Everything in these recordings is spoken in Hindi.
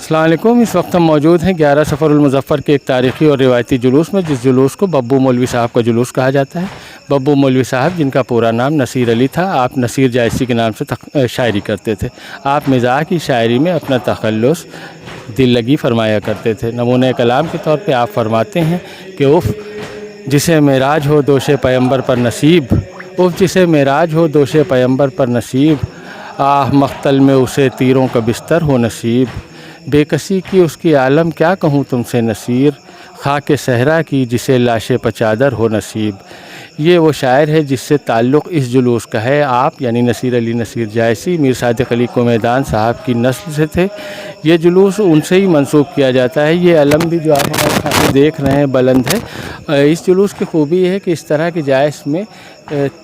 अस्सलाम वालेकुम। इस वक्त हम मौजूद हैं 11 सफ़रुल मुज़फ़्फ़र के एक तारीख़ी और रिवायती जुलूस में, जिस जुलूस को बब्बू मौलवी साहब का जुलूस कहा जाता है। बब्बू मौलवी साहब, जिनका पूरा नाम नसीर अली था, आप नसीर जायसी के नाम से शायरी करते थे। आप मिज़ाह की शायरी में अपना तख़ल्लुस दिल लगी फरमाया करते थे। नमूने कलाम के तौर पे आप फरमाते हैं कि उफ़ जिसे मेराज हो दोषे पैगंबर पर नसीब, उफ़ जिसे मेराज हो दोषे पैगंबर पर नसीब, आह मख्तल में उसे तीरों का बिस्तर हो नसीब, बेकसी की उसकी आलम क्या कहूँ तुमसे नसीर, खाके सहरा की जिसे लाशे पचादर हो नसीब। ये वो शायर है जिससे ताल्लुक़ इस जुलूस का है। आप यानी नसीर अली नसीर जायसी मीर सादिक़ अली कुमैदान साहब की नस्ल से थे। ये जुलूस उनसे ही मंसूब किया जाता है। ये अलम भी जो आप हमारे सामने देख रहे हैं बुलंद है। इस जुलूस की खूबी है कि इस तरह के जायस में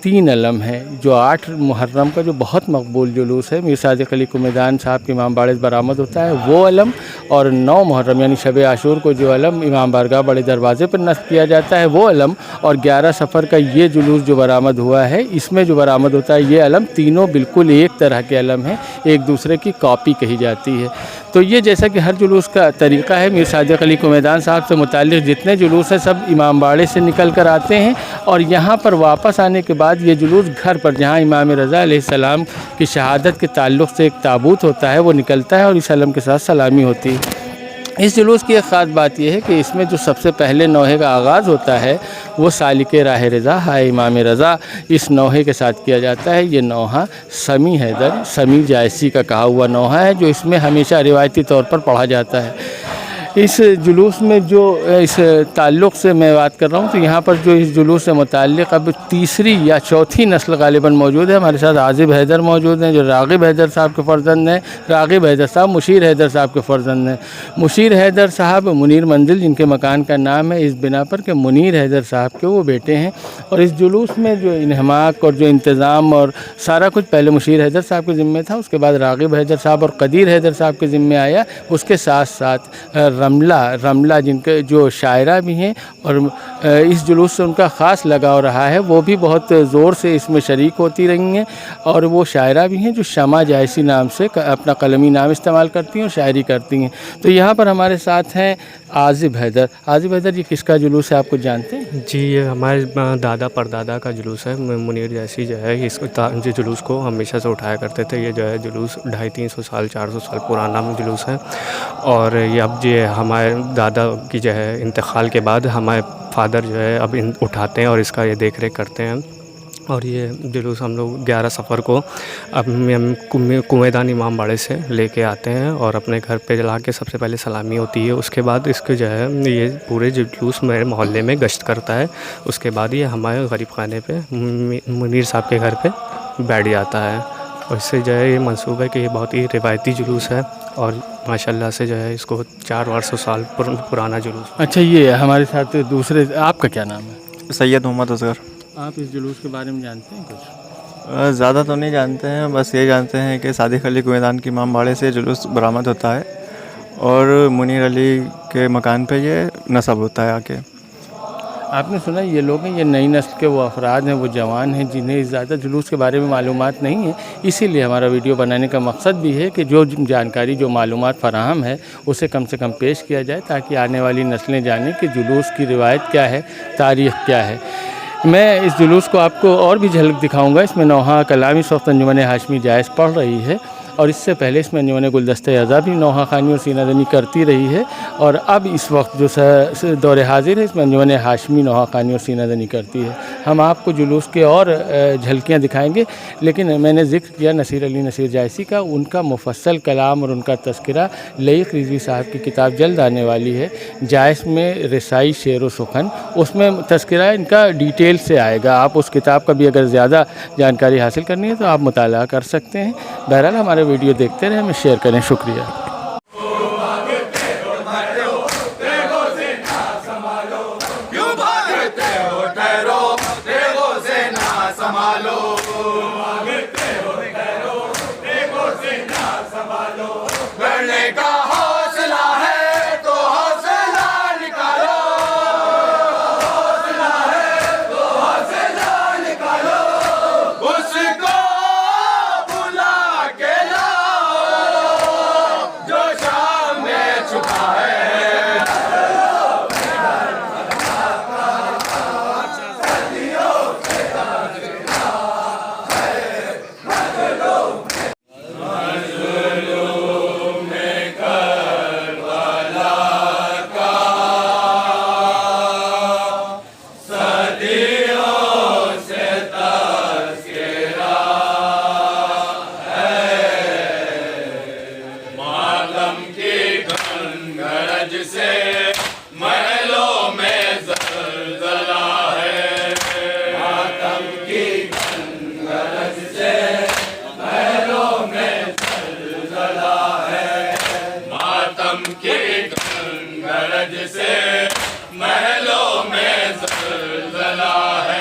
3 अलम हैं। जो 8 मुहर्रम का जो बहुत मकबूल जुलूस है, मीर सादिक़ अली कुमैदान साहब के इमाम बाड़े बरामद होता है वो अलम, और 9 मुहर्रम यानी शब आशूर को जो अलम इमाम बारगाह बड़े दरवाज़े पर नस्ब किया जाता है वो अलम, और 11 सफ़र का ये जुलूस जो बरामद हुआ है इसमें जो बरामद होता है ये अलम, तीनों बिल्कुल एक तरह के अलम हैं, एक दूसरे की कॉपी कही जाती है। तो ये जैसा कि हर जुलूस का तरीक़ा है, मीर सादिक़ अली कुमैदान साहब से मुताल्लिक़ जितने जुलूस हैं सब इमाम बाड़े से निकल कर आते हैं, और यहाँ पर वापस आने के बाद ये जुलूस घर पर, जहाँ इमाम रज़ा अलैहिस्सलाम की शहादत के ताल्लुक़ से एक ताबूत होता है वो निकलता है और इस अलम के साथ सलामी होती है। इस जुलूस की एक ख़ास बात यह है कि इसमें जो सबसे पहले नौहे का आगाज़ होता है वो सालिके राह रज़ा है इमाम रज़ा, इस नौहे के साथ किया जाता है। ये नौहा समी हैदर समी जायसी का कहा हुआ नौहा है, जो इसमें हमेशा रिवायती तौर पर पढ़ा जाता है। इस जुलूस में जो इस ताल्लुक़ से मैं बात कर रहा हूँ, तो यहाँ पर जो इस जुलूस से मुताल्लिक़ अब तीसरी या चौथी नस्ल ग़ालिबन मौजूद है। हमारे साथ आज़िब हैदर मौजूद हैं जो राग़िब हैदर साहब के फ़र्जंद हैं। राग़िब हैदर साहब मुशीर हैदर साहब के फ़र्जंद हैं। मुशीर हैदर साहब मुनीर मंजिल जिनके मकान का नाम है इस बिना पर कि मुनीर हैदर साहब के वो बेटे हैं। और इस जुलूस में जो इन्हमाक और जो इंतज़ाम और सारा कुछ पहले मुशीर हैदर साहब के ज़िम्मे था, उसके बाद राग़िब हैदर साहब और क़दीर हैदर साहब के ज़िम्मे आया। उसके साथ साथ रमला जिनके जो शायरा भी हैं और इस जुलूस से उनका ख़ास लगाव रहा है, वो भी बहुत ज़ोर से इसमें शरीक होती रही हैं। और वो शायरा भी हैं जो शमा जायसी नाम से अपना कलमी नाम इस्तेमाल करती हैं और शायरी करती हैं। तो यहाँ पर हमारे साथ हैं आज़िब हैदर। आज़िब हैदर, ये किसका जुलूस है, आपको जानते हैं? जी, ये हमारे दादा परदादा का जुलूस है। मुनीर जैसी जो है इस जुलूस को हमेशा से उठाया करते थे। ये जो है जुलूस 250-300 साल 400 साल पुराना जुलूस है, और ये अब जो हमारे दादा की जो है इंतकाल के बाद हमारे फादर जो है अब उठाते हैं और इसका ये देख रेख करते हैं। और ये जुलूस हम लोग 11 सफ़र को अब कुमैदान इमाम बाड़े से लेके आते हैं और अपने घर पे जला के सबसे पहले सलामी होती है। उसके बाद इसके जो है ये पूरे जुलूस मेरे मोहल्ले में गश्त करता है। उसके बाद ये हमारे गरीब खाने पे मुनीर साहब के घर पे बैठ जाता है। और इससे जो है ये मंसूब है कि ये बहुत ही रिवायती जुलूस है और माशाल्लाह से जो है इसको 400 साल पुराना जुलूस। अच्छा, ये हमारे साथ दूसरे, आपका क्या नाम है? सैयद मोहम्मद असगर। आप इस जुलूस के बारे में जानते हैं कुछ? ज़्यादा तो नहीं जानते हैं, बस ये जानते हैं कि सादिक़ अली कुमैदान की इमाम बाड़े से जुलूस बरामद होता है और मुनीर अली के मकान पे ये नस्ब होता है आके। आपने सुना ये लोग हैं, ये नई नस्ल के वो अफराद हैं, वो जवान हैं जिन्हें ज़्यादा जुलूस के बारे में मालूमात नहीं है। इसीलिए हमारा वीडियो बनाने का मकसद भी है कि जो जानकारी, जो मालूमात फ़राहम है उसे कम से कम पेश किया जाए, ताकि आने वाली नस्लें जानें कि जुलूस की रिवायत क्या है, तारीख़ क्या है। मैं इस जुलूस को आपको और भी झलक दिखाऊंगा। इसमें नौहा कलाम इस वक्त अंजुमन हाशमी जायस पढ़ रही है, और इससे पहले इसमें अंजुमन गुलदस्ते अज़ा भी नौहा ख़ानी और सीनादनी करती रही है, और अब इस वक्त जो दौर हाजिर है इसमें अंजुमन हाशमी नौहा ख़ानी और सीनादनी करती है। हम आपको जुलूस के और झलकियाँ दिखाएंगे, लेकिन मैंने ज़िक्र किया नसीर अली नसीर जायसी का, उनका मुफस्सल कलाम और उनका तज़किरा लईक़ रिज़वी साहब की किताब जल्द आने वाली है, जायस में रिसाई शेर व सुखन, उसमें तज़किरा इनका डिटेल से आएगा। आप उस किताब का भी अगर ज़्यादा जानकारी हासिल करनी है तो आप मुताला कर सकते हैं। बहरहाल हमारे वीडियो देखते रहें, हमें शेयर करें। शुक्रिया। गरज से महलों में ज़लज़ला है। मातम की गरज से महलों में ज़लज़ला है। मातम की गरज से महलों में ज़लज़ला है।